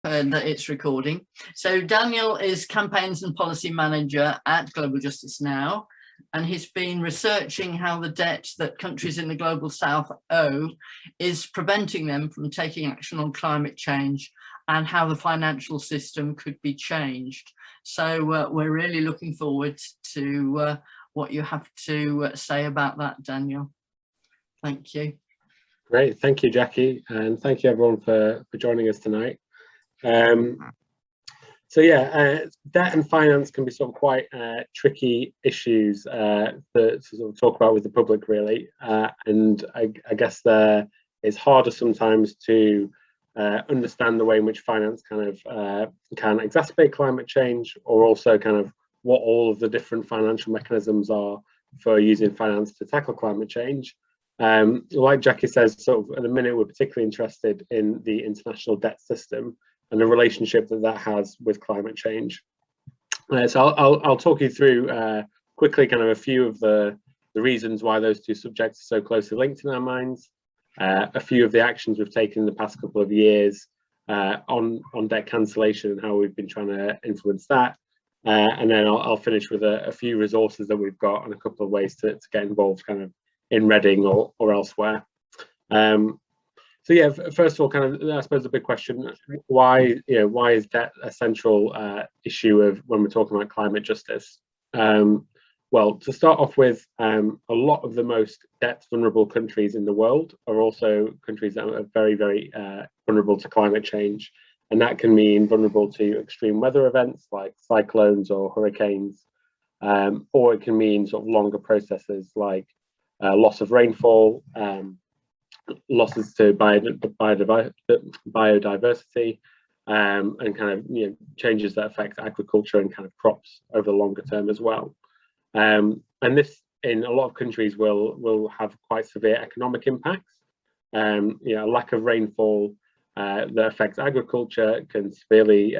that it's recording. So Daniel is Campaigns and Policy Manager at Global Justice Now, and he's been researching how the debt that countries in the Global South owe is preventing them from taking action on climate change and how the financial system could be changed. So we're really looking forward to what you have to say about that, Daniel. Thank you. Great, thank you, Jackie, and thank you everyone for joining us tonight. So yeah, debt and finance can be sort of quite tricky issues to sort of talk about with the public, really, and I guess it's harder sometimes to understand the way in which finance kind of can exacerbate climate change, or also kind of what all of the different financial mechanisms are for using finance to tackle climate change. Like Jackie says, sort of at the minute we're particularly interested in the international debt system and the relationship that has with climate change. So I'll talk you through quickly kind of a few of the reasons why those two subjects are so closely linked in our minds, a few of the actions we've taken in the past couple of years on debt cancellation and how we've been trying to influence that, and then I'll finish with a few resources that we've got and a couple of ways to get involved kind of in Reading or elsewhere. So yeah, first of all, kind of I suppose the big question: why is debt a central issue of when we're talking about climate justice? Well, to start off with, a lot of the most debt vulnerable countries in the world are also countries that are very, very vulnerable to climate change, and that can mean vulnerable to extreme weather events like cyclones or hurricanes, or it can mean sort of longer processes like loss of rainfall, losses to biodiversity, and kind of changes that affect agriculture and kind of crops over the longer term as well. And this, in a lot of countries, will have quite severe economic impacts. A lack of rainfall that affects agriculture can severely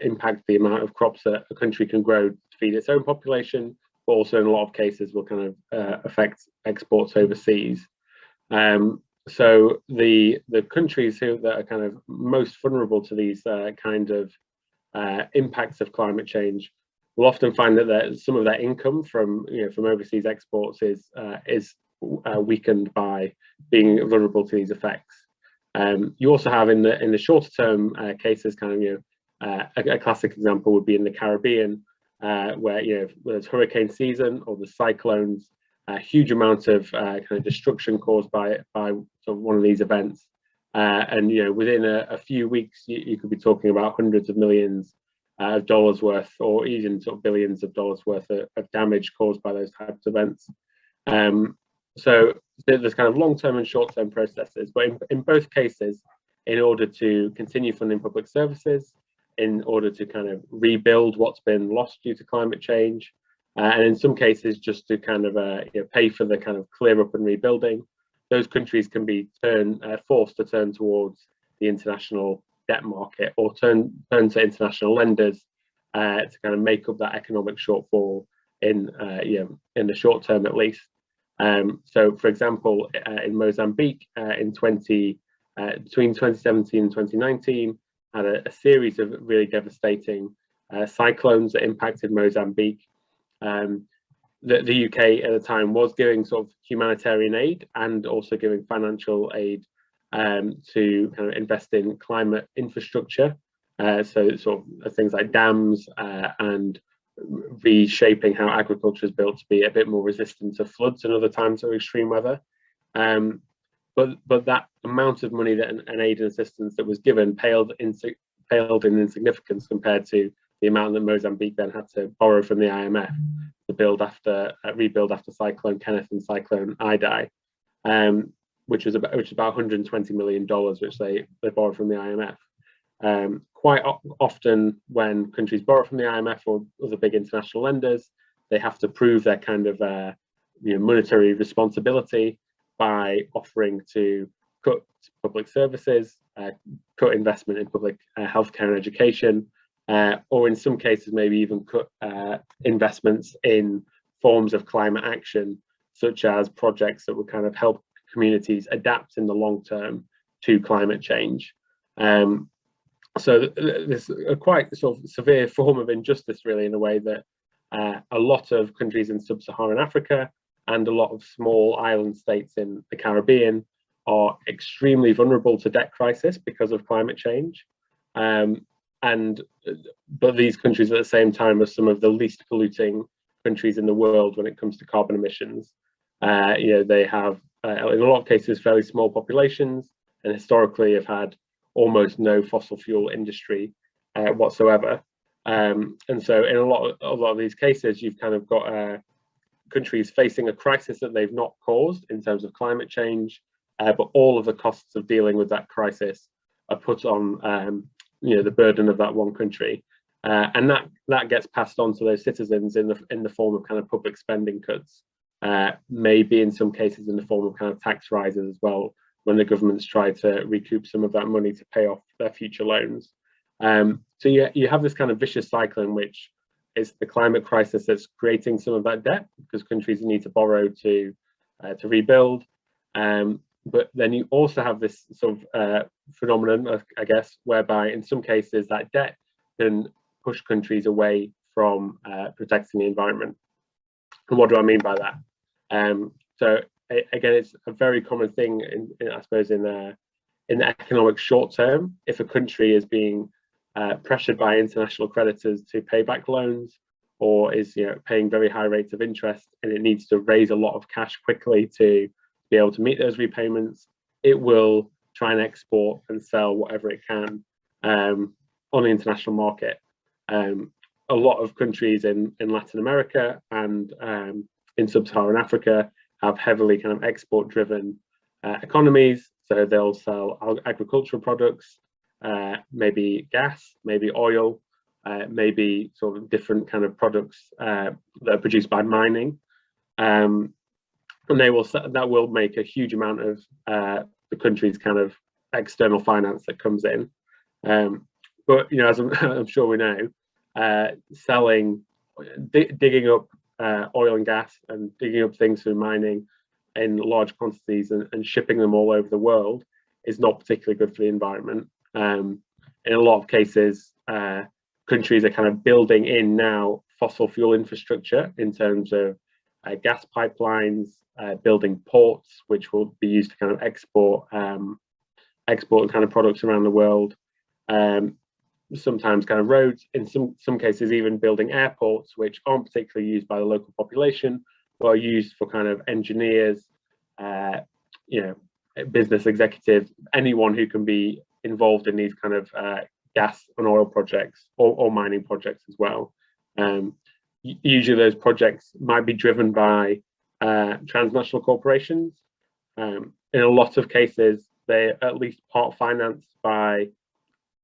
impact the amount of crops that a country can grow to feed its own population, but also in a lot of cases will kind of affect exports overseas. So the countries that are kind of most vulnerable to these kind of impacts of climate change will often find that some of their income from overseas exports is weakened by being vulnerable to these effects. You also have in the shorter term cases, kind of a classic example would be in the Caribbean, where there's hurricane season or the cyclones, a huge amount of kind of destruction caused by sort of one of these events, and within a few weeks you could be talking about hundreds of millions of dollars worth, or even sort of billions of dollars worth of damage caused by those types of events. So there's kind of long-term and short-term processes, but in both cases, in order to continue funding public services, in order to kind of rebuild what's been lost due to climate change, and in some cases just to kind of pay for the kind of clear up and rebuilding, those countries can be forced to turn towards the international debt market or turn to international lenders to kind of make up that economic shortfall in the short term at least. So, for example, in Mozambique, between 2017 and 2019, had a series of really devastating cyclones that impacted Mozambique. The UK at the time was giving sort of humanitarian aid and also giving financial aid to kind of invest in climate infrastructure, so sort of things like dams and reshaping how agriculture is built to be a bit more resistant to floods and other times of extreme weather. But that amount of money and aid and assistance that was given paled in insignificance compared to the amount that Mozambique then had to borrow from the IMF to rebuild after Cyclone Kenneth and Cyclone Idai, which is about $120 million, which they borrowed from the IMF. Quite often, when countries borrow from the IMF or other big international lenders, they have to prove their kind of monetary responsibility by offering to cut public services, cut investment in public healthcare and education, or in some cases maybe even cut investments in forms of climate action, such as projects that would kind of help communities adapt in the long term to climate change. So there's a quite sort of severe form of injustice, really, in a way that a lot of countries in sub-Saharan Africa and a lot of small island states in the Caribbean are extremely vulnerable to debt crisis because of climate change. But these countries at the same time are some of the least polluting countries in the world when it comes to carbon emissions. They have, in a lot of cases, fairly small populations, and historically have had almost no fossil fuel industry whatsoever. And so in a lot of these cases, you've kind of got countries facing a crisis that they've not caused in terms of climate change, but all of the costs of dealing with that crisis are put on the burden of that one country, and that gets passed on to those citizens in the form of kind of public spending cuts, maybe in some cases in the form of kind of tax rises as well, when the governments try to recoup some of that money to pay off their future loans. So you have this kind of vicious cycle in which it's the climate crisis that's creating some of that debt because countries need to borrow to rebuild. But then you also have this sort of phenomenon, I guess, whereby in some cases that debt can push countries away from protecting the environment. And what do I mean by that? So again, it's a very common thing, I suppose, in the economic short term. If a country is being pressured by international creditors to pay back loans, or is paying very high rates of interest, and it needs to raise a lot of cash quickly to be able to meet those repayments, it will try and export and sell whatever it can on the international market. A lot of countries in Latin America and in sub-Saharan Africa have heavily kind of export-driven economies. So they'll sell agricultural products, maybe gas, maybe oil, maybe sort of different kind of products that are produced by mining. And that will make a huge amount of the country's kind of external finance that comes in. But as I'm sure we know, digging up oil and gas and digging up things through mining in large quantities and shipping them all over the world is not particularly good for the environment. In a lot of cases, countries are kind of building in now fossil fuel infrastructure in terms of gas pipelines, building ports, which will be used to kind of export kind of products around the world. Sometimes kind of roads, in some cases even building airports, which aren't particularly used by the local population, but are used for kind of engineers, business executives, anyone who can be involved in these kind of gas and oil projects or mining projects as well. Usually those projects might be driven by transnational corporations. In a lot of cases, they're at least part financed by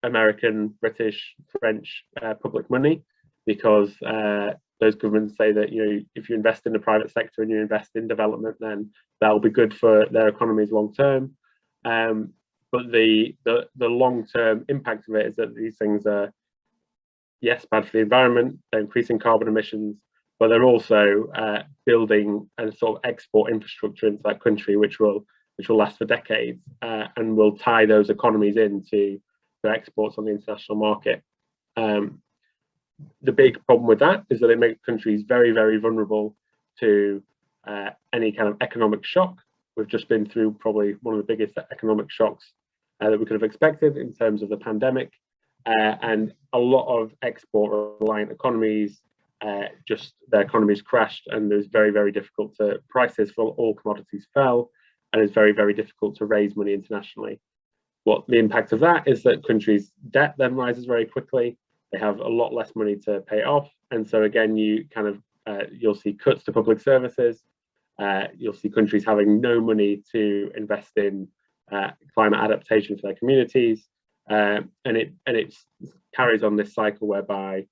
American, British, French public money, because those governments say that if you invest in the private sector and you invest in development, then that'll be good for their economies long term. But the long-term impact of it is that these things are, yes, bad for the environment, they're increasing carbon emissions, but they're also building a sort of export infrastructure into that country, which will last for decades and will tie those economies into the exports on the international market. The big problem with that is that it makes countries very, very vulnerable to any kind of economic shock. We've just been through probably one of the biggest economic shocks that we could have expected in terms of the pandemic. And a lot of export-reliant economies, just their economies crashed, and it was very, very difficult to, prices for all commodities fell, and it's very, very difficult to raise money internationally. What the impact of that is that countries' debt then rises very quickly. They have a lot less money to pay off, and so again, you kind of you'll see cuts to public services. You'll see countries having no money to invest in climate adaptation for their communities, and it carries on this cycle whereby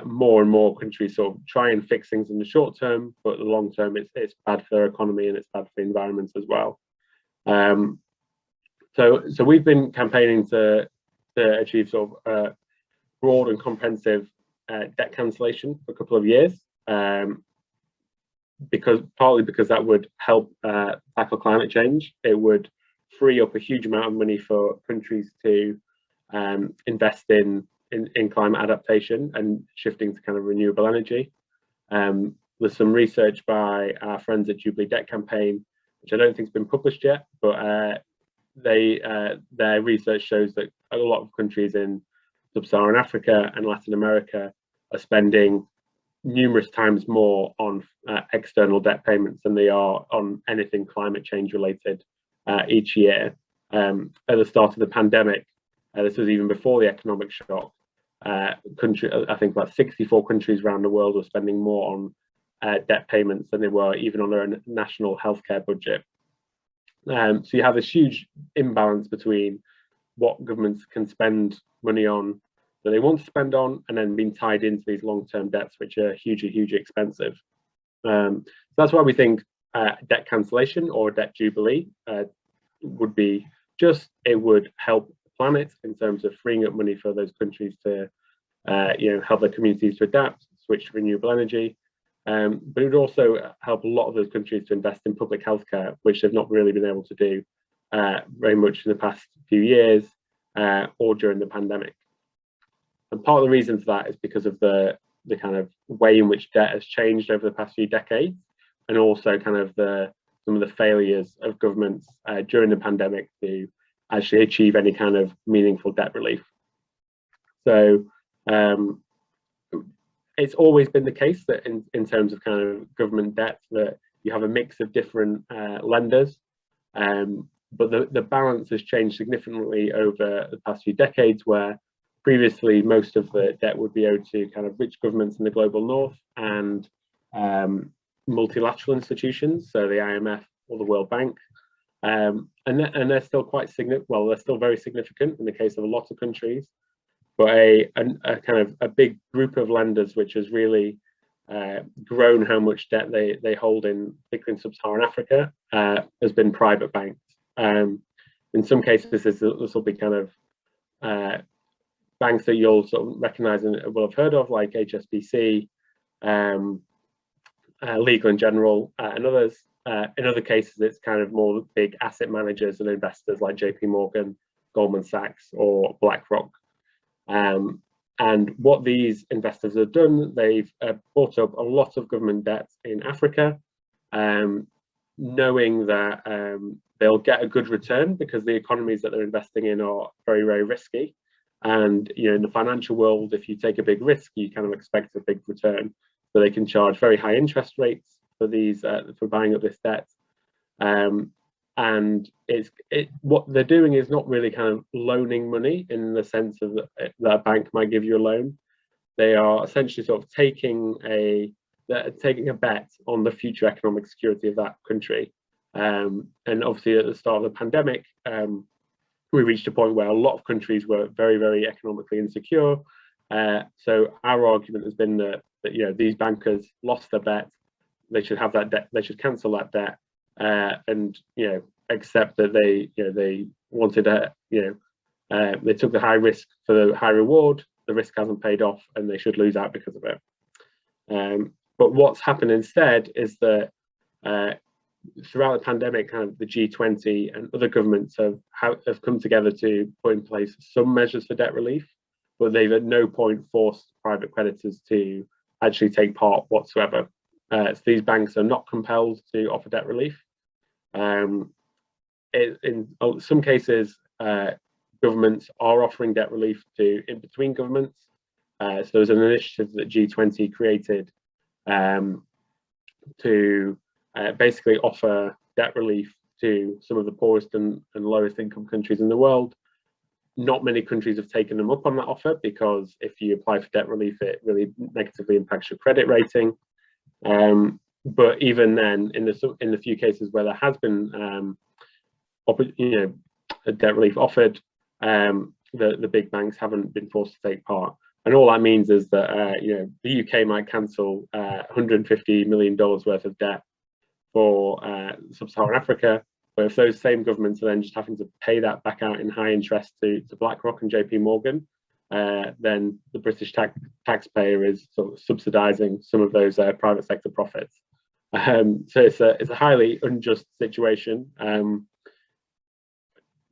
more and more countries sort of try and fix things in the short term, but the long term it's bad for their economy and it's bad for the environment as well. So we've been campaigning to achieve sort of broad and comprehensive debt cancellation for a couple of years, partly because that would help tackle climate change. It would free up a huge amount of money for countries to invest in climate adaptation and shifting to kind of renewable energy. There's some research by our friends at Jubilee Debt Campaign, which I don't think has been published yet, but their research shows that a lot of countries in sub-Saharan Africa and Latin America are spending numerous times more on external debt payments than they are on anything climate change related each year. At the start of the pandemic, this was even before the economic shock, I think about 64 countries around the world were spending more on debt payments than they were even on their national healthcare budget. So you have this huge imbalance between what governments can spend money on that they want to spend on, and then being tied into these long-term debts, which are hugely expensive. So that's why we think debt cancellation or debt jubilee would be just, it would help the planet in terms of freeing up money for those countries to help their communities to adapt, switch to renewable energy. But it would also help a lot of those countries to invest in public healthcare, which they've not really been able to do very much in the past few years or during the pandemic. And part of the reason for that is because of the kind of way in which debt has changed over the past few decades, and also kind of some of the failures of governments during the pandemic to actually achieve any kind of meaningful debt relief. So it's always been the case that in terms of kind of government debt, that you have a mix of different lenders, but the balance has changed significantly over the past few decades, where previously most of the debt would be owed to kind of rich governments in the global north and multilateral institutions, so the IMF or the World Bank, and they're still quite significant. Well, they're still very significant in the case of a lot of countries, but a kind of a big group of lenders which has really grown how much debt they hold in, particularly in sub-Saharan Africa, has been private banks. In some cases, this will be kind of banks that you'll sort of recognise and will have heard of, like HSBC, Legal & General, and others. In other cases, it's kind of more big asset managers and investors like JP Morgan, Goldman Sachs, or BlackRock. And what these investors have done, they've bought up a lot of government debt in Africa, knowing that they'll get a good return because the economies that they're investing in are very risky. And in the financial world, if you take a big risk, you kind of expect a big return. So they can charge very high interest rates for these for buying up this debt. And what they're doing is not really kind of loaning money in the sense of that a bank might give you a loan. They are essentially sort of taking a bet on the future economic security of that country. And obviously at the start of the pandemic, we reached a point where a lot of countries were very economically insecure. So our argument has been that these bankers lost their bet. They should have that debt. They should cancel that debt, and accept that they wanted they took the high risk for the high reward. The risk hasn't paid off, and they should lose out because of it. But what's happened instead is that throughout the pandemic, kind of the G20 and other governments have come together to put in place some measures for debt relief, but they've at no point forced private creditors to actually take part whatsoever. So these banks are not compelled to offer debt relief. In some cases, governments are offering debt relief in between governments. So there's an initiative that G20 created to basically offer debt relief to some of the poorest and lowest income countries in the world. Not many countries have taken them up on that offer, because if you apply for debt relief, it really negatively impacts your credit rating. But even then, in the few cases where there has been a debt relief offered, the big banks haven't been forced to take part. And all that means is that the UK might cancel $150 million worth of debt for sub-Saharan Africa, but if those same governments are then just having to pay that back out in high interest to BlackRock and JP Morgan, then the British taxpayer is sort of subsidising some of those private sector profits. So it's a highly unjust situation.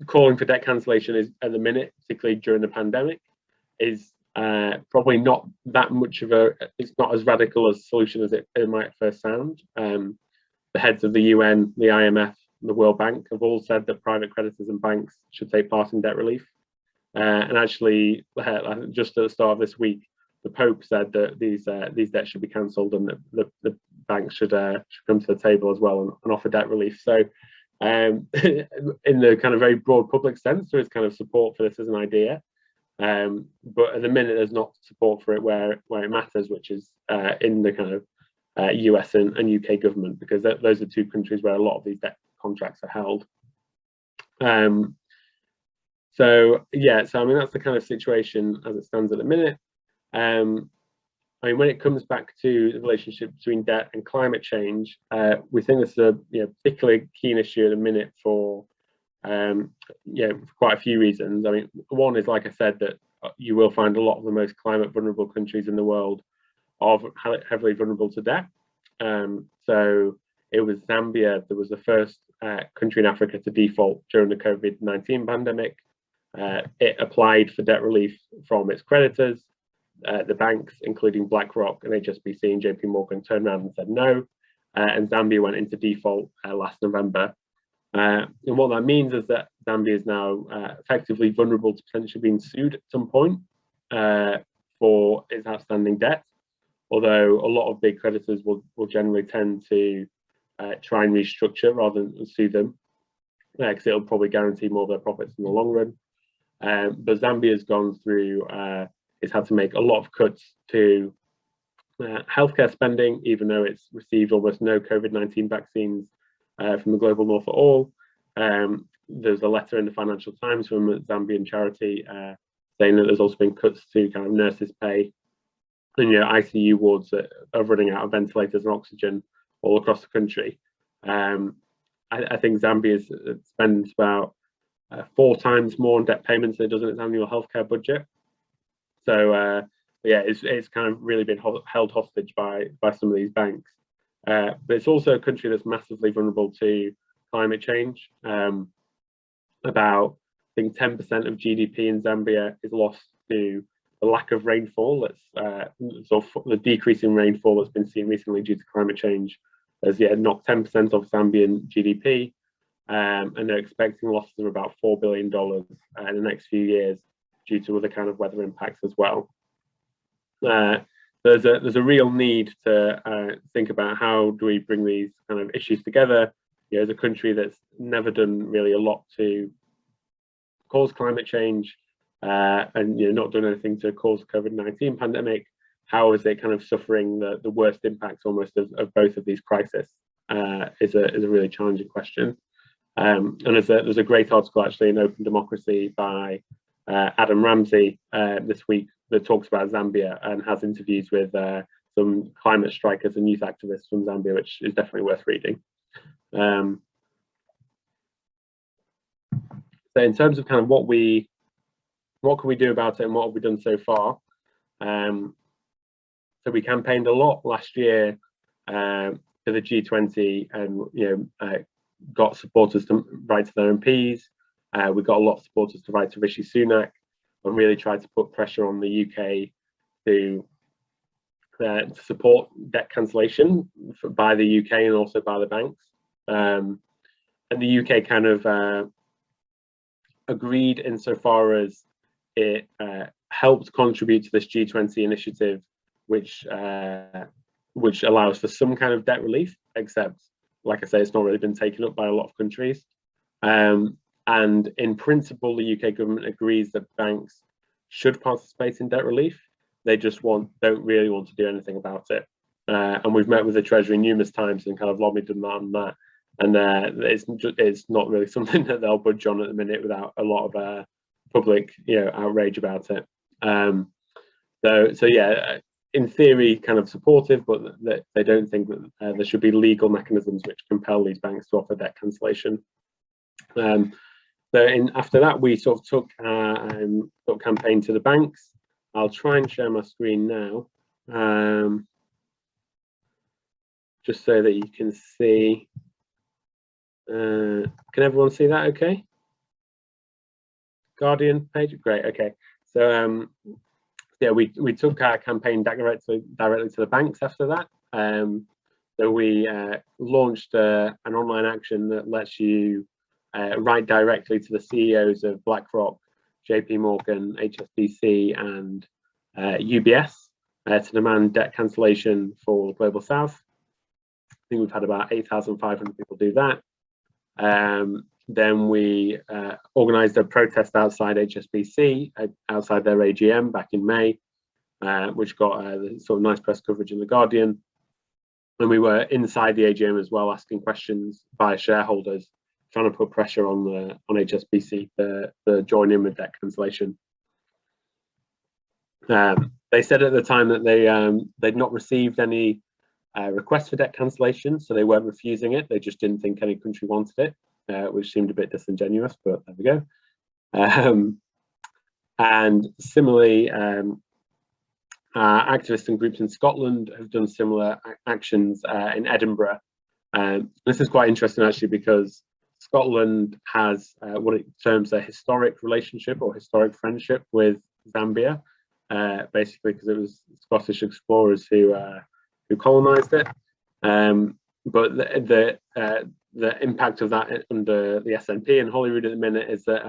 calling for debt cancellation is at the minute, particularly during the pandemic, is probably not that much of it's not as radical a solution as it might first sound. The heads of the UN, the IMF, the World Bank have all said that private creditors and banks should take part in debt relief. And actually, just at the start of this week, the Pope said that these debts should be cancelled and that the banks should come to the table as well and offer debt relief. So in the kind of very broad public sense, there is kind of support for this as an idea. But at the minute, there's not support for it where it matters, which is in the kind of US and UK government, because those are two countries where a lot of these debt contracts are held. So I mean, that's the kind of situation as it stands at the minute. I mean, when it comes back to the relationship between debt and climate change, we think this is a particularly keen issue at the minute for quite a few reasons. I mean, one is, like I said, that you will find a lot of the most climate vulnerable countries in the world are heavily vulnerable to debt. So it was Zambia that was the first country in Africa to default during the COVID-19 pandemic. It applied for debt relief from its creditors. The banks, including BlackRock and HSBC and JP Morgan, turned around and said no, and Zambia went into default last November. And what that means is that Zambia is now effectively vulnerable to potentially being sued at some point for its outstanding debt, although a lot of big creditors will generally tend to try and restructure rather than sue them, because it'll probably guarantee more of their profits in the long run. But Zambia has gone through, it's had to make a lot of cuts to healthcare spending, even though it's received almost no COVID-19 vaccines from the global north at all. There's a letter in the Financial Times from a Zambian charity saying that there's also been cuts to kind of nurses' pay, and ICU wards that are running out of ventilators and oxygen all across the country. I think Zambia spends about 4 times more on debt payments than it does in its annual healthcare budget. So it's kind of really been held hostage by some of these banks. But it's also a country that's massively vulnerable to climate change. About, I think, 10% of GDP in Zambia is lost to the lack of rainfall. That's sort of the decrease in rainfall that's been seen recently due to climate change has knocked 10% off Zambian GDP. And they're expecting losses of about $4 billion in the next few years due to other kind of weather impacts as well. There's a real need to think about how do we bring these kind of issues together. As a country that's never done really a lot to cause climate change and not done anything to cause the COVID-19 pandemic, how is it kind of suffering the worst impacts almost of both of these crises is a really challenging question. And there's a great article actually in Open Democracy by Adam Ramsey this week that talks about Zambia and has interviews with some climate strikers and youth activists from Zambia, which is definitely worth reading. So in terms of kind of what can we do about it and what have we done so far? So we campaigned a lot last year for the G20 and got supporters to write to their MPs. We got a lot of supporters to write to Rishi Sunak and really tried to put pressure on the UK to support debt cancellation by the UK and also by the banks. And the UK kind of agreed insofar as it helped contribute to this G20 initiative, which allows for some kind of debt relief, except, like I say, it's not really been taken up by a lot of countries. And in principle, the UK government agrees that banks should participate in debt relief. They just don't really want to do anything about it. And we've met with the Treasury numerous times and kind of lobbied them on that. And it's not really something that they'll budge on at the minute without a lot of public, outrage about it. So yeah, in theory, kind of supportive, but they don't think that there should be legal mechanisms which compel these banks to offer debt cancellation. So after that, we sort of took campaign to the banks. I'll try and share my screen now, just so that you can see. Can everyone see that okay? Guardian page? Great. Okay. So yeah, we took our campaign directly to the banks after that. So we launched an online action that lets you write directly to the CEOs of BlackRock, JP Morgan, HSBC, and UBS to demand debt cancellation for the Global South. I think we've had about 8,500 people do that. Then we organised a protest outside HSBC, outside their AGM back in May, which got sort of nice press coverage in The Guardian. And we were inside the AGM as well, asking questions by shareholders, trying to put pressure on HSBC to join in with debt cancellation. They said at the time that they'd not received any requests for debt cancellation, so they weren't refusing it. They just didn't think any country wanted it, which seemed a bit disingenuous, but there we go. And similarly, activists and groups in Scotland have done similar actions in Edinburgh. This is quite interesting actually, because Scotland has what it terms a historic relationship or historic friendship with Zambia, basically because it was Scottish explorers who colonised it. But the impact of that under the SNP and Holyrood at the minute is that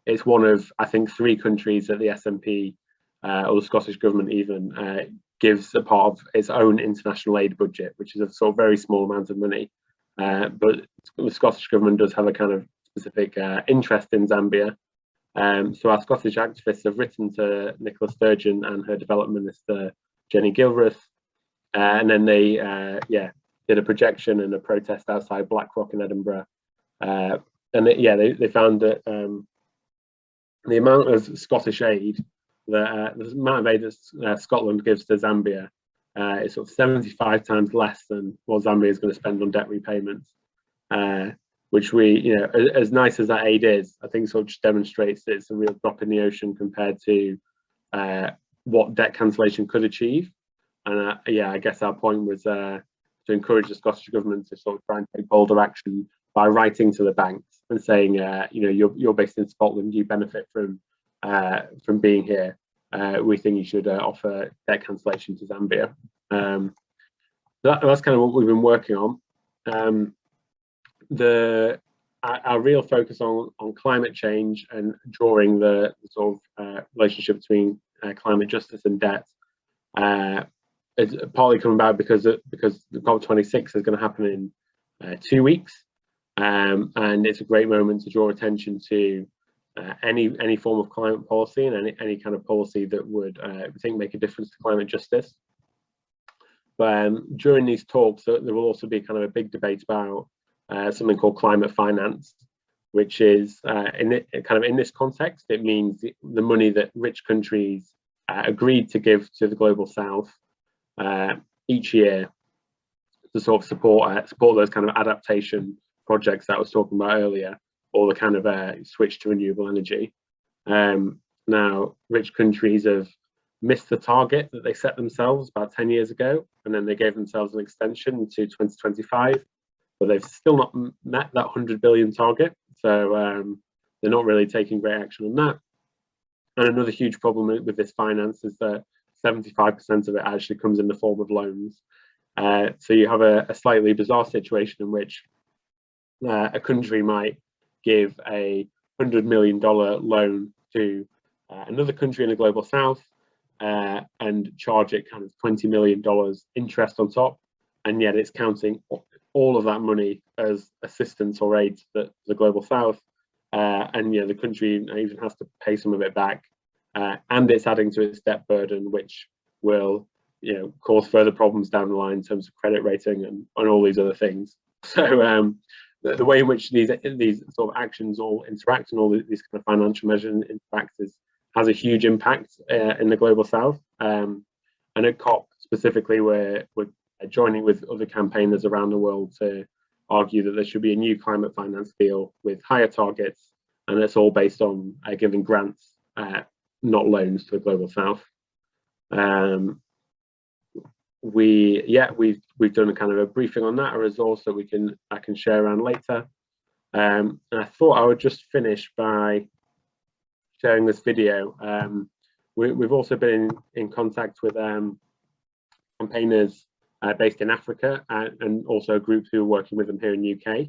it's one of, I think, 3 countries that the SNP or the Scottish government even gives a part of its own international aid budget, which is a sort of very small amount of money. But the Scottish government does have a kind of specific interest in Zambia. So our Scottish activists have written to Nicola Sturgeon and her development minister, Jenny Gilruth, and then they did a projection and a protest outside BlackRock in Edinburgh. And they found that the amount of Scottish aid, the amount of aid that Scotland gives to Zambia is sort of 75 times less than what Zambia is going to spend on debt repayments, which we, as nice as that aid is, I think sort of just demonstrates that it's a real drop in the ocean compared to what debt cancellation could achieve. And I guess our point was to encourage the Scottish government to sort of try and take bolder action by writing to the banks and saying, you're based in Scotland, you benefit from being here. We think you should offer debt cancellation to Zambia. That's kind of what we've been working on. Our real focus on climate change and drawing the sort of relationship between climate justice and debt is partly coming about because the COP26 is going to happen in 2 weeks, and it's a great moment to draw attention to any form of climate policy and any kind of policy that would we think make a difference to climate justice. But during these talks, there will also be kind of a big debate about something called climate finance, which is in this context, it means the money that rich countries agreed to give to the global south each year to sort of support those kind of adaptation projects that I was talking about earlier, or the kind of switch to renewable energy. Now, rich countries have missed the target that they set themselves about 10 years ago, and then they gave themselves an extension to 2025, but they've still not met that 100 billion target. So they're not really taking great action on that. And another huge problem with this finance is that 75% of it actually comes in the form of loans. So you have a slightly bizarre situation in which a country might give a $100 million loan to another country in the global south and charge it kind of $20 million interest on top, and yet it's counting all of that money as assistance or aid to the global south, and the country even has to pay some of it back, and it's adding to its debt burden, which will cause further problems down the line in terms of credit rating and all these other things. So the way in which these sort of actions all interact and all these kind of financial measures interact has a huge impact in the global south. And at COP specifically, we're joining with other campaigners around the world to argue that there should be a new climate finance deal with higher targets, and it's all based on giving grants, not loans, to the global south. We've done a kind of a briefing on that, a resource that I can share around later. And I thought I would just finish by sharing this video. We've also been in contact with campaigners based in Africa, and also groups who are working with them here in the UK,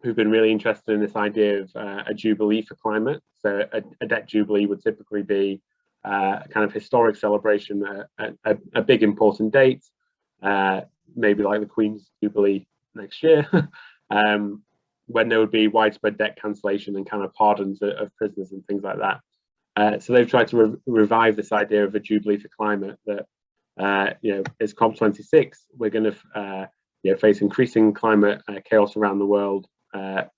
who've been really interested in this idea of a jubilee for climate. So a debt jubilee would typically be a kind of historic celebration, a big important date, maybe like the Queen's Jubilee next year, when there would be widespread debt cancellation and kind of pardons of prisoners and things like that. So they've tried to revive this idea of a jubilee for climate that, is COP26. We're going to face increasing climate chaos around the world, from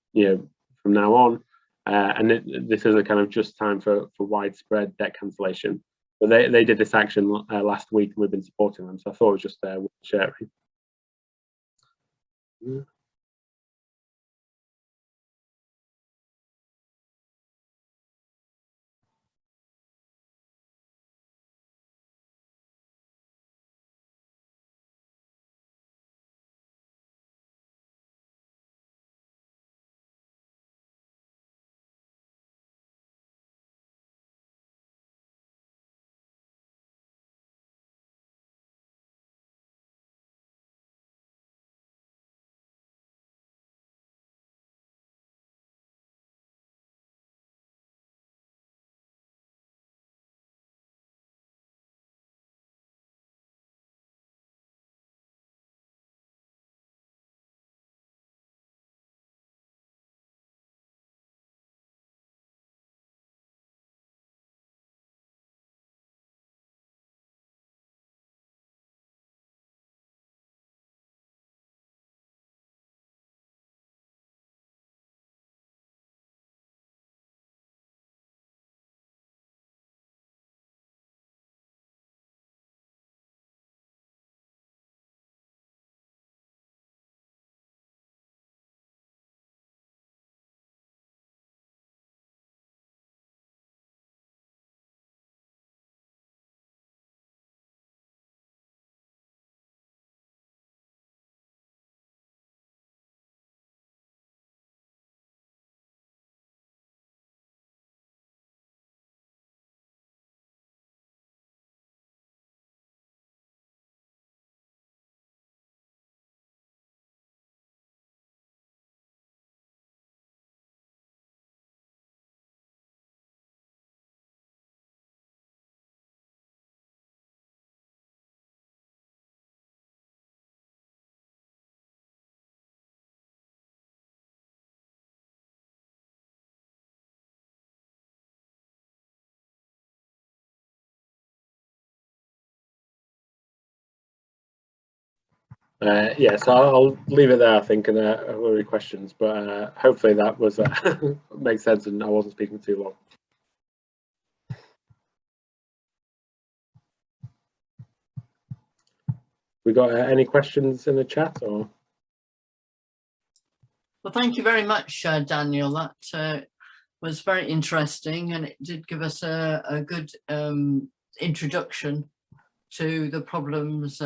now on, and this is a kind of just time for widespread debt cancellation. But they did this action last week, and we've been supporting them. So I thought it was just worth sharing. So I'll leave it there, I think, and any questions, but hopefully that was makes sense and I wasn't speaking too long. We got any questions in the chat? Or? Well, thank you very much, Daniel. That was very interesting, and it did give us a good introduction to the problems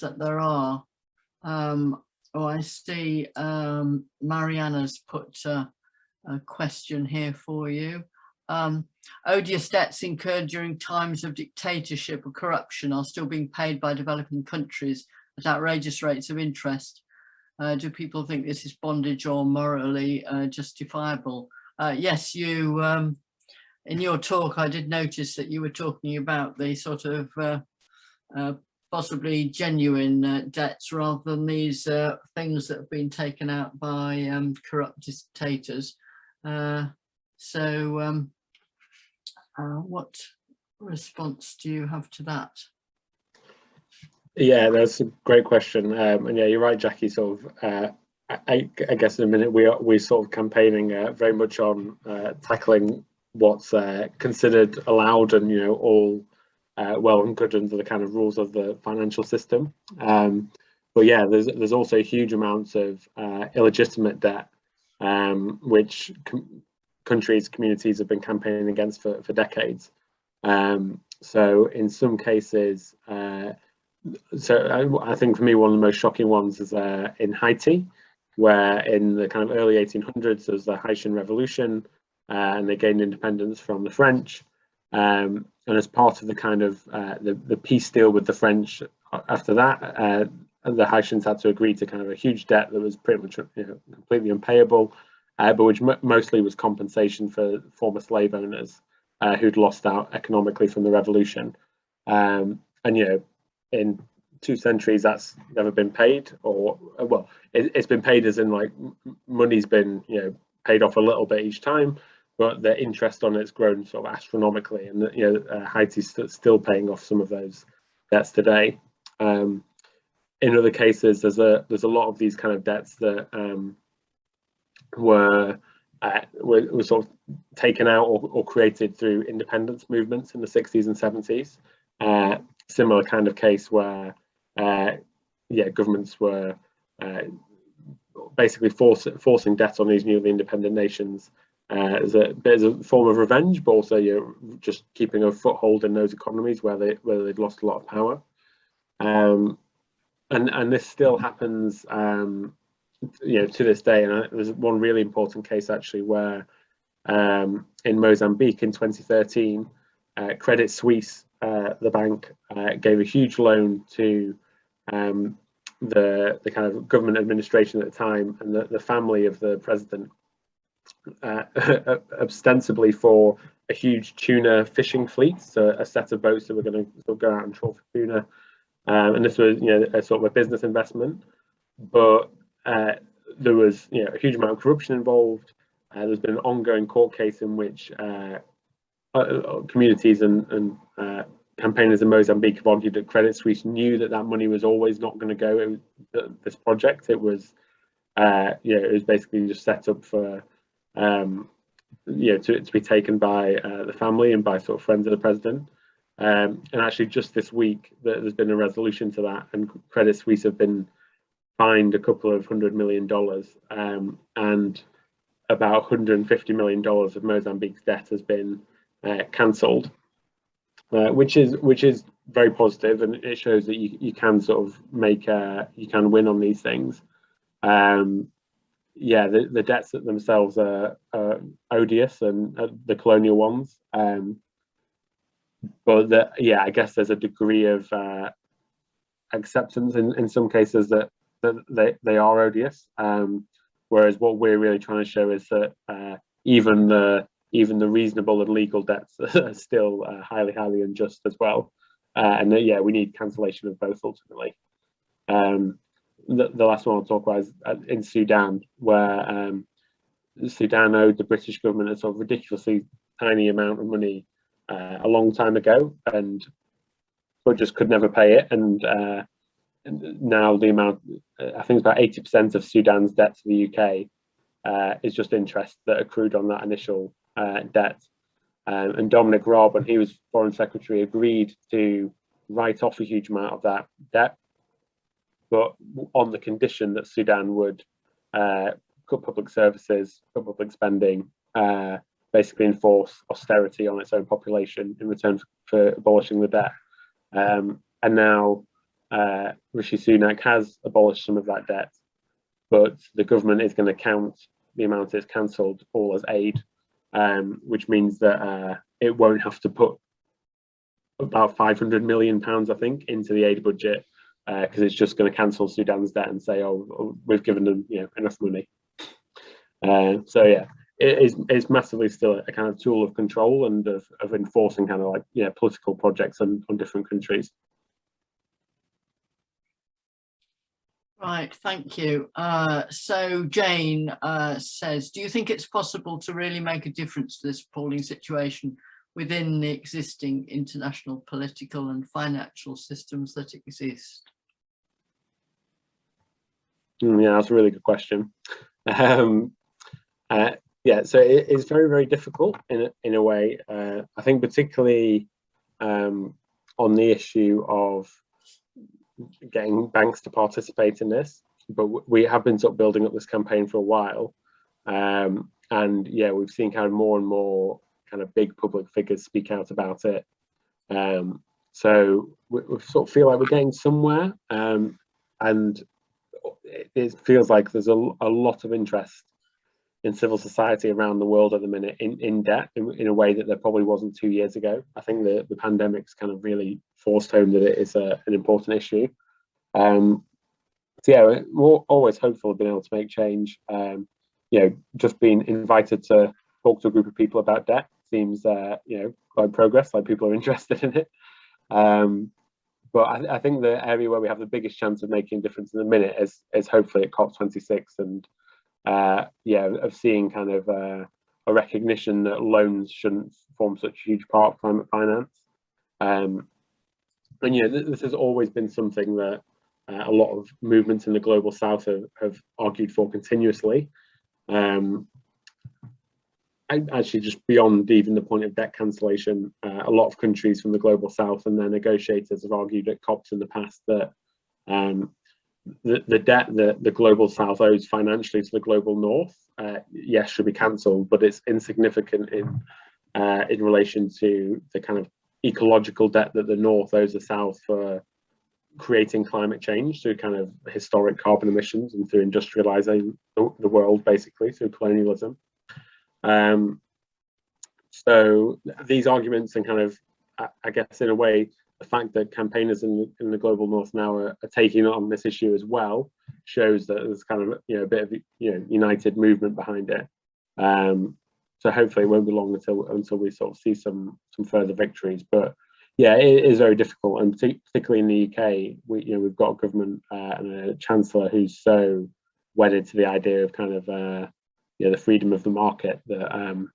that there are. I see Mariana's put a question here for you. Odious debts incurred during times of dictatorship or corruption are still being paid by developing countries at outrageous rates of interest. Do people think this is bondage or morally justifiable? Yes, you in your talk I did notice that you were talking about the sort of possibly genuine debts rather than these things that have been taken out by corrupt dictators. What response do you have to that? Yeah, that's a great question, and yeah, you're right, Jackie. Sort of, I guess in a minute we're sort of campaigning very much on tackling what's considered allowed and all well and good under the kind of rules of the financial system. But yeah, there's also huge amounts of illegitimate debt, which countries, communities have been campaigning against for decades. So in some cases, I think for me one of the most shocking ones is in Haiti, where in the kind of early 1800s there was the Haitian Revolution, and they gained independence from the French. And as part of the kind of the peace deal with the French after that, the Haitians had to agree to kind of a huge debt that was pretty much completely unpayable, but which mostly was compensation for former slave owners who'd lost out economically from the revolution. And in 2 centuries that's never been paid, or well, it's been paid as in like money's been paid off a little bit each time, but the interest on it's grown sort of astronomically, and Haiti's still paying off some of those debts today. In other cases, there's a lot of these kind of debts that were sort of taken out or created through independence movements in the 60s and 70s. Similar kind of case where governments were basically forcing debt on these newly independent nations as a form of revenge, but also just keeping a foothold in those economies where they've lost a lot of power. And this still happens to this day. And there's one really important case actually where in Mozambique in 2013, Credit Suisse, the bank, gave a huge loan to the kind of government administration at the time, and the family of the president, ostensibly for a huge tuna fishing fleet, so a set of boats that were going to go out and trawl for tuna. And this was, a sort of a business investment, but there was, a huge amount of corruption involved. There's been an ongoing court case in which communities and campaigners in Mozambique have argued that Credit Suisse knew that money was always not going to go in this project. It was, it was basically just set up for, to be taken by the family and by sort of friends of the president. And actually just this week there's been a resolution to that, and Credit Suisse have been fined a couple of $100 million, and about $150 million of Mozambique's debt has been cancelled, which is very positive, and it shows that you can sort of you can win on these things. The debts themselves are odious, and the colonial ones. But I guess there's a degree of acceptance in some cases that they are odious. Whereas what we're really trying to show is that even the reasonable and legal debts are still highly unjust as well. And we need cancellation of both ultimately. The last one I'll talk about is in Sudan, where Sudan owed the British government a sort of ridiculously tiny amount of money a long time ago, but just could never pay it. And now the amount, I think it's about 80% of Sudan's debt to the UK is just interest that accrued on that initial debt. And Dominic Raab, when he was Foreign Secretary, agreed to write off a huge amount of that debt, but on the condition that Sudan would cut public services, cut public spending, basically enforce austerity on its own population in return for abolishing the debt. And now Rishi Sunak has abolished some of that debt, but the government is going to count the amount it's cancelled all as aid, which means that it won't have to put about £500 million, I think, into the aid budget, because it's just going to cancel Sudan's debt and say, oh, we've given them enough money. It's massively still a kind of tool of control and of enforcing kind of like political projects on different countries. Right, thank you. So Jane says, do you think it's possible to really make a difference to this appalling situation within the existing international political and financial systems that exist? That's a really good question. So it is very, very difficult in a way. I think particularly on the issue of getting banks to participate in this, but we have been sort of building up this campaign for a while, and we've seen kind of more and more kind of big public figures speak out about it. So we sort of feel like we're getting somewhere, and it feels like there's a lot of interest in civil society around the world at the minute in debt in a way that there probably wasn't 2 years ago. I think the pandemic's kind of really forced home that it is an important issue. So yeah, we're always hopeful of being able to make change. Just being invited to talk to a group of people about debt seems quite progress, like people are interested in it. But I think the area where we have the biggest chance of making a difference in the minute is hopefully at COP26, and of seeing kind of a recognition that loans shouldn't form such a huge part of climate finance. This has always been something that a lot of movements in the global south have argued for continuously. Actually, just beyond even the point of debt cancellation, a lot of countries from the global south and their negotiators have argued at COPs in the past that the debt that the global south owes financially to the global north, yes, should be cancelled, but it's insignificant in relation to the kind of ecological debt that the north owes the south for creating climate change through kind of historic carbon emissions and through industrializing the world, basically through colonialism. So these arguments and kind of, I guess in a way, the fact that campaigners in the global north now are taking on this issue as well shows that there's kind of a bit of united movement behind it. So hopefully it won't be long until we sort of see some further victories. But yeah, it is very difficult, and particularly in the UK, we've got a government and a chancellor who's so wedded to the idea of kind of the freedom of the market that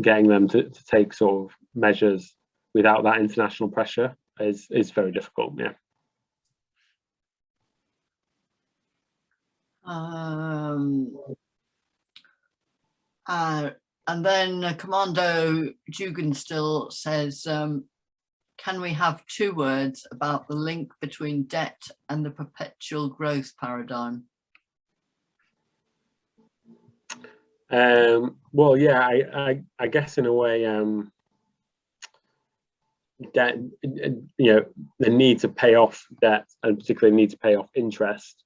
getting them to take sort of measures without that international pressure is very difficult. Yeah. And then Commando Jugenstill says, can we have 2 words about the link between debt and the perpetual growth paradigm? Well, yeah, I guess in a way, debt, the need to pay off debt, and particularly need to pay off interest,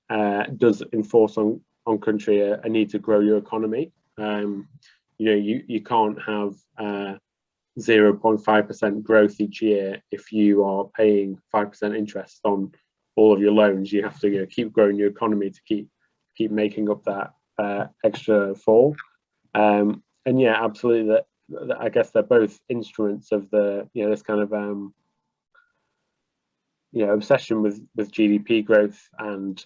does enforce on country a need to grow your economy. You can't have 0.5% growth each year if you are paying 5% interest on all of your loans. You have to keep growing your economy to keep making up that extra fall. And yeah, absolutely, that I guess they're both instruments of the this kind of obsession with GDP growth and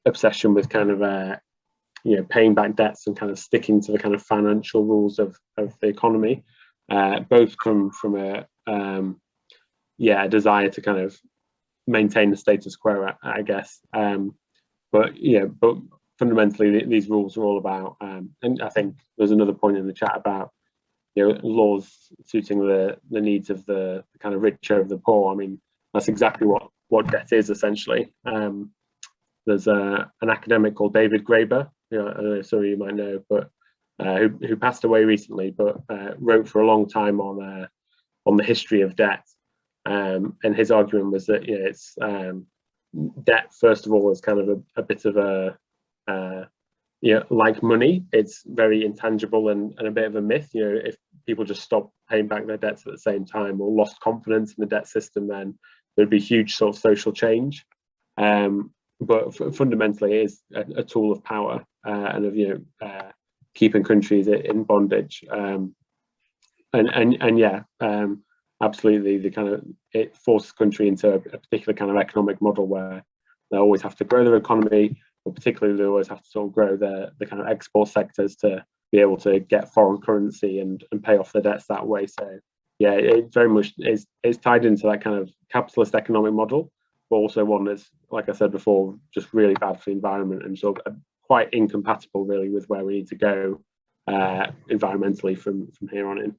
obsession with kind of paying back debts and kind of sticking to the kind of financial rules of the economy. Both come from a desire to kind of maintain the status quo, I guess. But fundamentally, these rules are all about, and I think there's another point in the chat about laws suiting the needs of the kind of rich over the poor. I mean, that's exactly what debt is essentially. There's an academic called David Graeber, I don't know, some of you might know, but who passed away recently, but wrote for a long time on the history of debt. And his argument was that it's debt, first of all, is kind of a bit of a like money. It's very intangible and a bit of a myth. If people just stop paying back their debts at the same time or lost confidence in the debt system, then there'd be huge sort of social change. But fundamentally, it is a tool of power and of keeping countries in bondage. Absolutely, the kind of it forces country into a particular kind of economic model where they always have to grow their economy, but particularly they always have to sort of grow the kind of export sectors to be able to get foreign currency and pay off their debts that way. So yeah, it very much is tied into that kind of capitalist economic model, but also one that's, like I said before, just really bad for the environment and sort of quite incompatible really with where we need to go environmentally from here on in.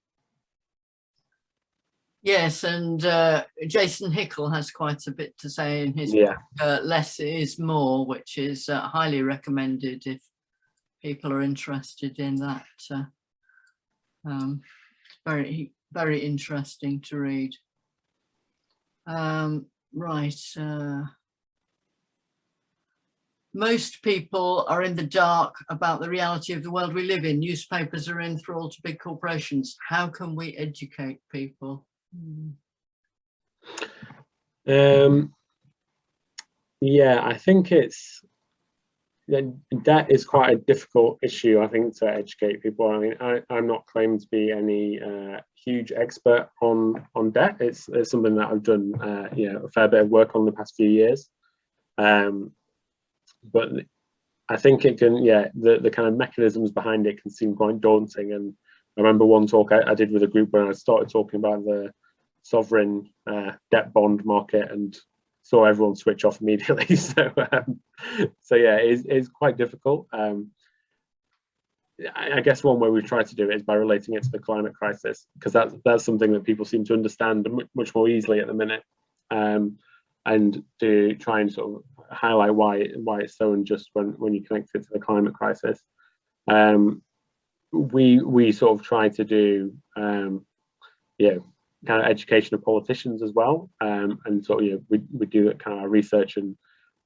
Yes, and Jason Hickel has quite a bit to say in his book, Less is More, which is highly recommended if people are interested in that. Very, very interesting to read. Right. most people are in the dark about the reality of the world we live in. Newspapers are enthralled to big corporations. How can we educate people? Yeah, I think debt is quite a difficult issue, I think, to educate people. I mean, I'm not claiming to be any huge expert on debt. It's something that I've done a fair bit of work on the past few years. But I think it can, the kind of mechanisms behind it can seem quite daunting. And I remember one talk I did with a group when I started talking about the sovereign debt bond market, and saw everyone switch off immediately. So yeah, it's quite difficult. I guess one way we've tried to do it is by relating it to the climate crisis, because that's something that people seem to understand much more easily at the minute, and to try and sort of highlight why it's so unjust when you connect it to the climate crisis. We sort of try to do kind of education of politicians as well, and sort of we do that kind of research and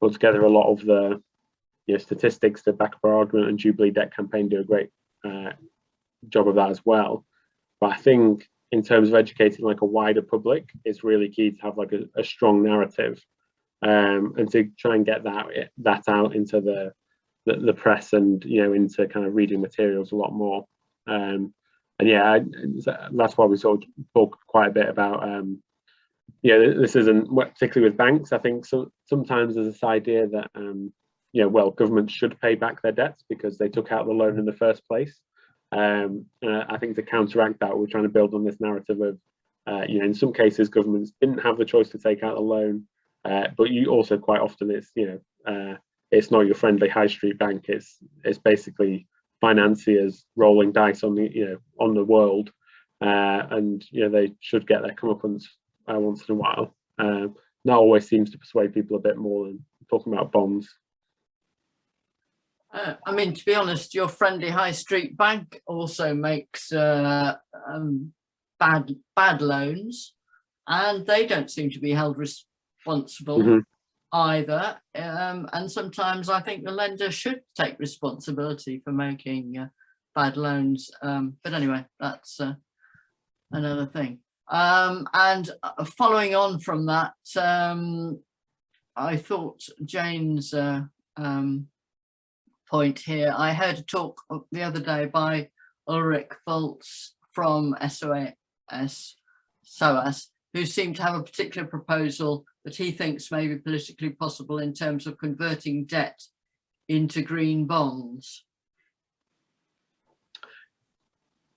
put together a lot of the statistics to back up our argument, and Jubilee Debt Campaign do a great job of that as well. But I think in terms of educating like a wider public, it's really key to have like a strong narrative, and to try and get that out into the press, and into kind of reading materials a lot more. And yeah, that's why we sort of talk quite a bit about this isn't particularly with banks. I think sometimes there's this idea that well, governments should pay back their debts because they took out the loan in the first place. I think to counteract that, we're trying to build on this narrative of in some cases governments didn't have the choice to take out the loan, but you also quite often it's not your friendly high street bank. It's basically financiers rolling dice on the world, and they should get their comeuppance once in a while. That always seems to persuade people a bit more than talking about bonds. I mean, to be honest, your friendly high street bank also makes bad loans, and they don't seem to be held responsible either. And sometimes I think the lender should take responsibility for making bad loans. But anyway, that's another thing. And following on from that, I thought Jane's point here, I heard a talk the other day by Ulrich Volz from SOAS, who seemed to have a particular proposal that he thinks may be politically possible in terms of converting debt into green bonds.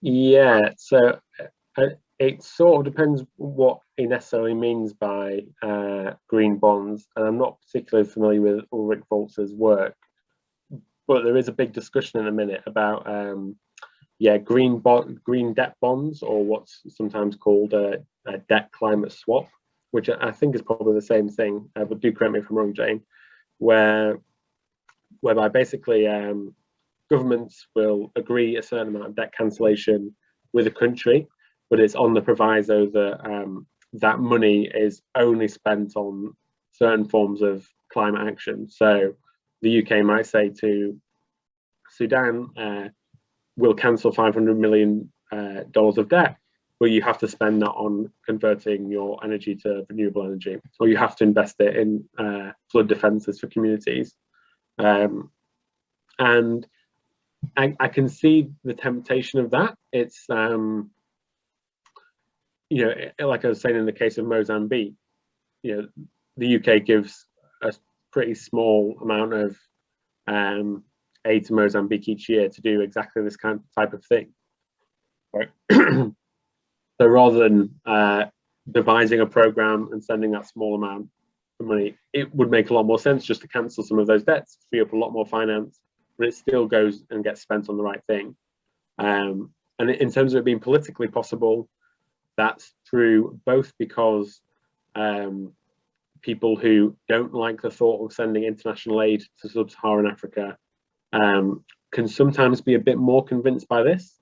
Yeah, so it sort of depends what he necessarily means by green bonds, and I'm not particularly familiar with Ulrich Volz's work, but there is a big discussion in a minute about green debt bonds, or what's sometimes called a debt climate swap, which I think is probably the same thing, but do correct me if I'm wrong, Jane, whereby basically governments will agree a certain amount of debt cancellation with a country, but it's on the proviso that that money is only spent on certain forms of climate action. So the UK might say to Sudan, we'll cancel $500 million of debt, but you have to spend that on converting your energy to renewable energy, or you have to invest it in flood defences for communities. And I can see the temptation of that. It's like I was saying in the case of Mozambique, the UK gives a pretty small amount of aid to Mozambique each year to do exactly this type of thing. Right? So rather than devising a program and sending that small amount of money, it would make a lot more sense just to cancel some of those debts, free up a lot more finance, but it still goes and gets spent on the right thing. And in terms of it being politically possible, that's true both because people who don't like the thought of sending international aid to sub-Saharan Africa can sometimes be a bit more convinced by this,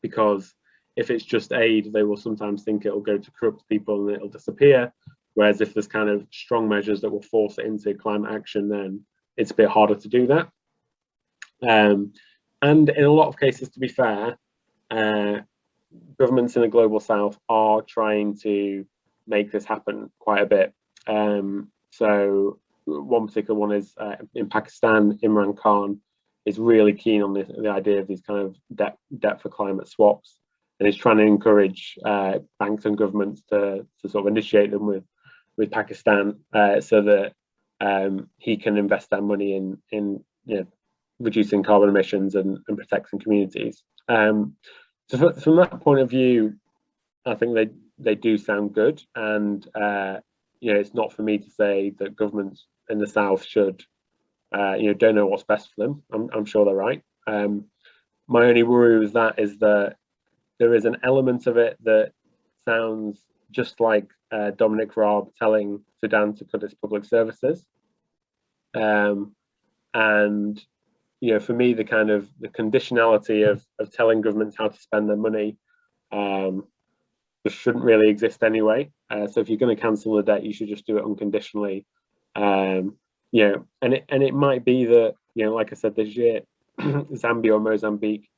because if it's just aid, they will sometimes think it'll go to corrupt people and it'll disappear. Whereas if there's kind of strong measures that will force it into climate action, then it's a bit harder to do that. And in a lot of cases, to be fair, governments in the global south are trying to make this happen quite a bit. So one particular one is in Pakistan, Imran Khan is really keen on the idea of these kind of debt for climate swaps, and is trying to encourage banks and governments to sort of initiate them with Pakistan, so that he can invest that money in reducing carbon emissions and protecting communities. So from that point of view, I think they do sound good, and it's not for me to say that governments in the south should don't know what's best for them. I'm sure they're right. My only worry with that is that there is an element of it that sounds just like Dominic Raab telling Sudan to cut its public services, and for me, the conditionality of telling governments how to spend their money just shouldn't really exist anyway. So if you're going to cancel the debt, you should just do it unconditionally. And it might be that, like I said this year, Zambia or Mozambique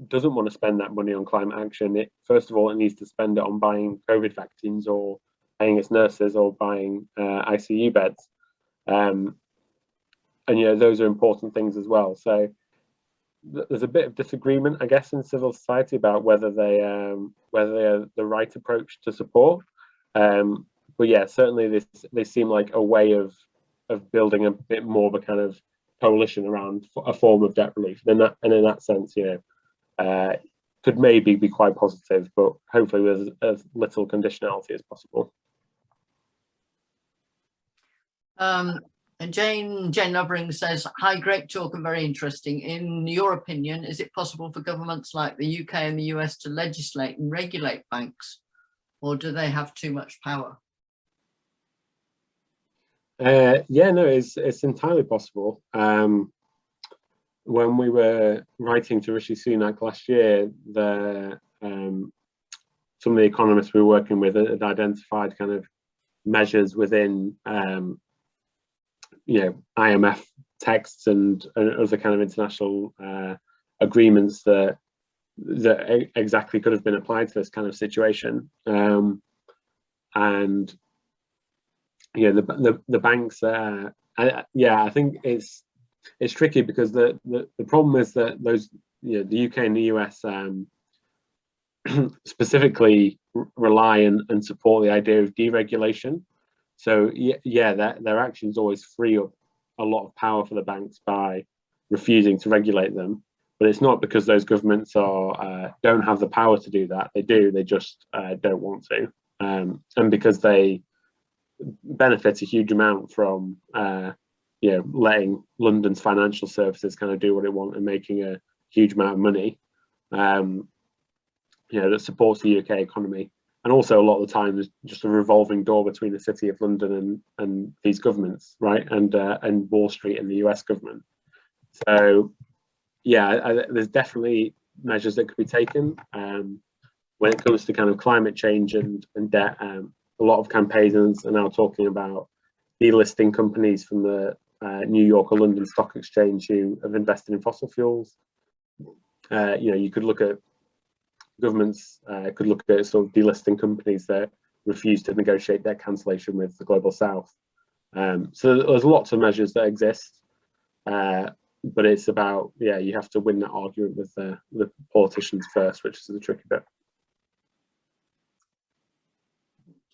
doesn't want to spend that money on climate action. First of all, it needs to spend it on buying COVID vaccines, or paying its nurses, or buying ICU beds. And those are important things as well. So there's a bit of disagreement, I guess, in civil society about whether they are the right approach to support. But yeah, certainly they seem like a way of building a bit more of a kind of coalition around a form of debt relief. And in that sense, could maybe be quite positive, but hopefully with as little conditionality as possible. And Jane Lovering says, hi, great talk and very interesting. In your opinion, is it possible for governments like the UK and the US to legislate and regulate banks, or do they have too much power? Yeah, no, it's entirely possible. When we were writing to Rishi Sunak last year, some of the economists we were working with had identified kind of measures within IMF texts and other kind of international agreements that exactly could have been applied to this kind of situation. And the banks, I think it's tricky, because the problem is that those the UK and the US specifically rely and support the idea of deregulation. So their actions always free up a lot of power for the banks by refusing to regulate them. But it's not because those governments don't have the power to do that. They do. They just don't want to, and because they benefit a huge amount from letting London's financial services kind of do what it wants and making a huge amount of money, that supports the UK economy. And also a lot of the time there's just a revolving door between the City of London and these governments, right? And Wall Street and the US government. So there's definitely measures that could be taken. When it comes to kind of climate change and debt, a lot of campaigners are now talking about delisting companies from the New York or London Stock Exchange who have invested in fossil fuels. You could look at governments could look at sort of delisting companies that refuse to negotiate debt cancellation with the global south. So there's lots of measures that exist, but it's about you have to win that argument with the politicians first, which is the tricky bit.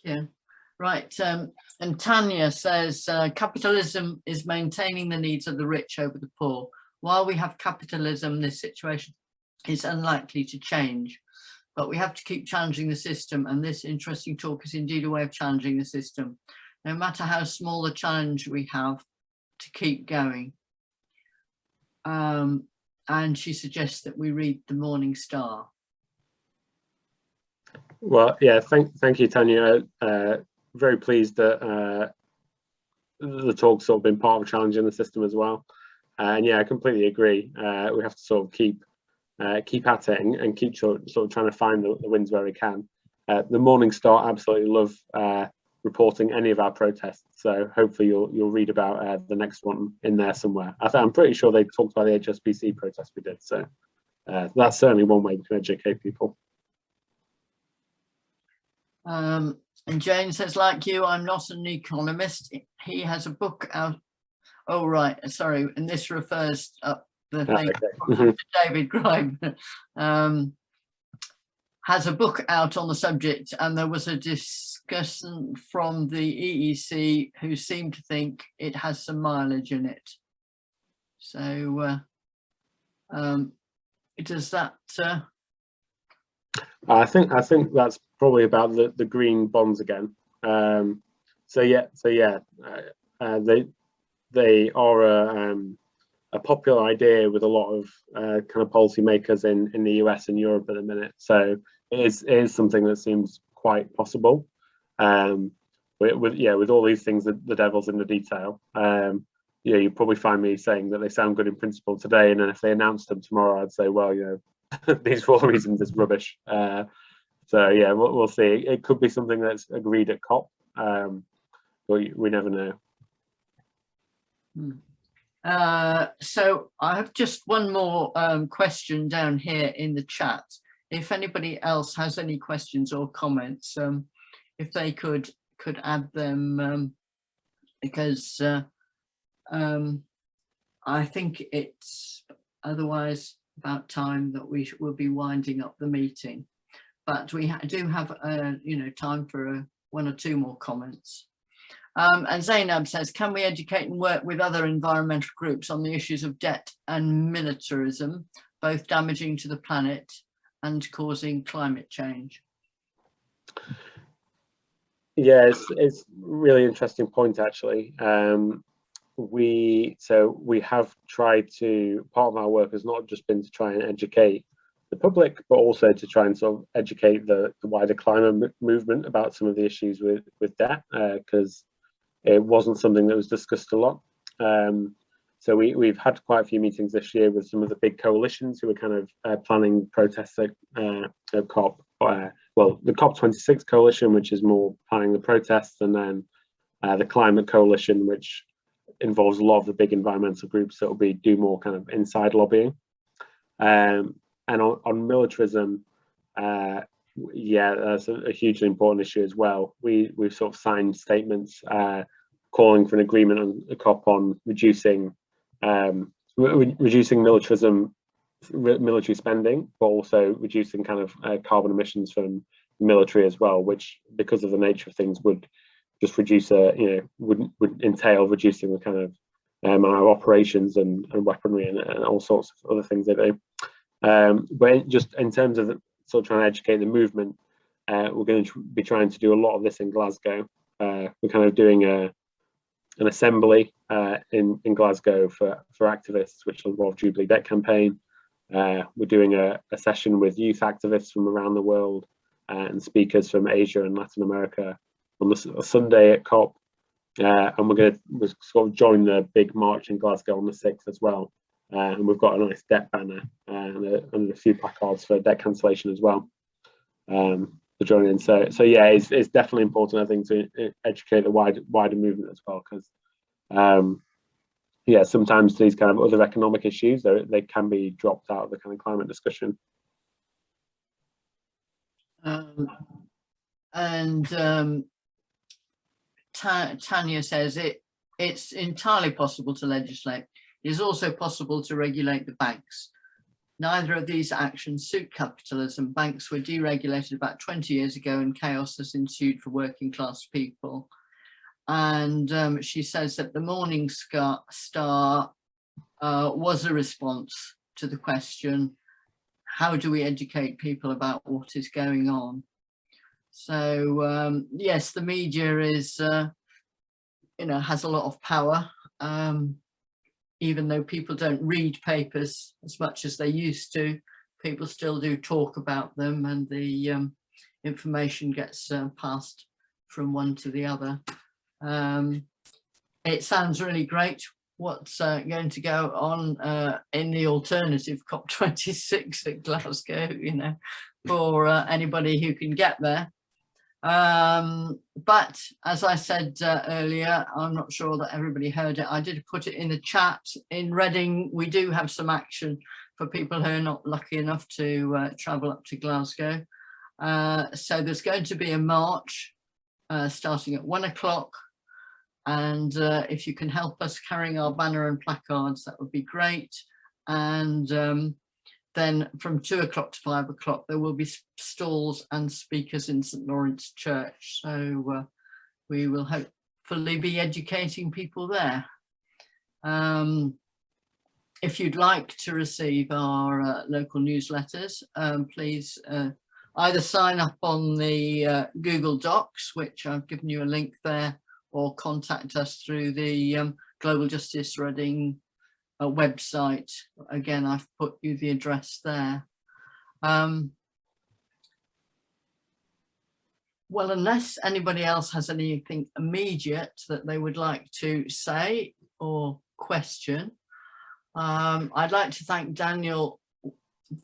Yeah, right. And Tanya says capitalism is maintaining the needs of the rich over the poor. While we have capitalism, this situation is unlikely to change. But we have to keep challenging the system, and this interesting talk is indeed a way of challenging the system, no matter how small the challenge we have, to keep going. And she suggests that we read The Morning Star. Well, yeah, thank you, Tanya. Very pleased that the talk's sort of been part of challenging the system as well. And I completely agree. We have to sort of keep at it and keep sort of trying to find the wins where we can. The Morning Star absolutely love supporting any of our protests. So hopefully you'll read about the next one in there somewhere. I'm pretty sure they talked about the HSBC protest we did. So that's certainly one way we can educate people. And Jane says, like you, I'm not an economist. He has a book out. Oh, right. Sorry. And this refers up the thing. Okay. David Gribe has a book out on the subject, and there was a discussion from the EEC who seemed to think it has some mileage in it. So does that I think that's probably about the green bonds again. They are a popular idea with a lot of kind of policymakers in the US and Europe at the minute. So it is something that seems quite possible. With all these things, the devil's in the detail. You probably find me saying that they sound good in principle today, and then if they announced them tomorrow, I'd say, well, these are all the reasons it's rubbish. So yeah, we'll see. It could be something that's agreed at COP. We never know. So I have just one more question down here in the chat. If anybody else has any questions or comments, if they could add them, because I think it's otherwise about time that we will be winding up the meeting. But we do have time for one or two more comments. And Zainab says, can we educate and work with other environmental groups on the issues of debt and militarism, both damaging to the planet and causing climate change? Yeah, it's a really interesting point, actually. We have tried to, part of our work has not just been to try and educate the public, but also to try and sort of educate the wider climate movement about some of the issues with debt, because it wasn't something that was discussed a lot. So we've had quite a few meetings this year with some of the big coalitions who are kind of planning protests at COP. Well, the COP26 coalition, which is more planning the protests, and then the Climate Coalition, which involves a lot of the big environmental groups that will do more kind of inside lobbying. And on militarism, that's a hugely important issue as well. We've sort of signed statements calling for an agreement on the COP on reducing militarism, military spending, but also reducing kind of carbon emissions from the military as well, which, because of the nature of things, would just reduce would entail reducing the kind of our operations and weaponry and all sorts of other things they do. But just in terms of sort of trying to educate the movement, we're going to be trying to do a lot of this in Glasgow. We're kind of doing an assembly in Glasgow for activists, which will involve Jubilee Debt Campaign. We're doing a session with youth activists from around the world and speakers from Asia and Latin America on a Sunday at COP. And we're sort of join the big march in Glasgow on the 6th as well. And we've got a nice debt banner and a few placards for debt cancellation as well to join in. So yeah, it's definitely important, I think, to educate the wider movement as well, because sometimes these kind of other economic issues, they can be dropped out of the kind of climate discussion. Tanya says it's entirely possible to legislate. It is also possible to regulate the banks. Neither of these actions suit capitalism. Banks were deregulated about 20 years ago and chaos has ensued for working class people. And she says that the Morning Star was a response to the question, how do we educate people about what is going on? So yes, the media is, has a lot of power. Even though people don't read papers as much as they used to, people still do talk about them, and the information gets passed from one to the other. It sounds really great what's going to go on in the alternative COP26 at Glasgow, for anybody who can get there. But as I said earlier, I'm not sure that everybody heard it. I did put it in the chat. In Reading, we do have some action for people who are not lucky enough to travel up to Glasgow. So there's going to be a march starting at 1 o'clock. And if you can help us carrying our banner and placards, that would be great. And then from 2 o'clock to 5 o'clock, there will be stalls and speakers in St. Lawrence Church. So we will hopefully be educating people there. If you'd like to receive our local newsletters, please either sign up on the Google Docs, which I've given you a link there, or contact us through the Global Justice Reading website. Again, I've put you the address there. Well, unless anybody else has anything immediate that they would like to say or question, I'd like to thank Daniel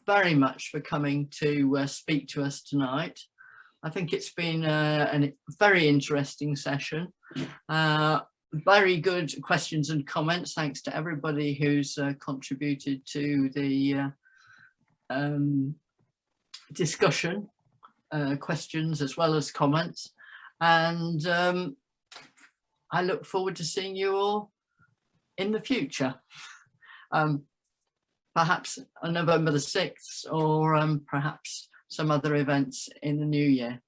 very much for coming to speak to us tonight. I think it's been a very interesting session. Very good questions and comments. Thanks to everybody who's contributed to the discussion, questions as well as comments. And I look forward to seeing you all in the future. Perhaps on November the 6th, or perhaps some other events in the new year.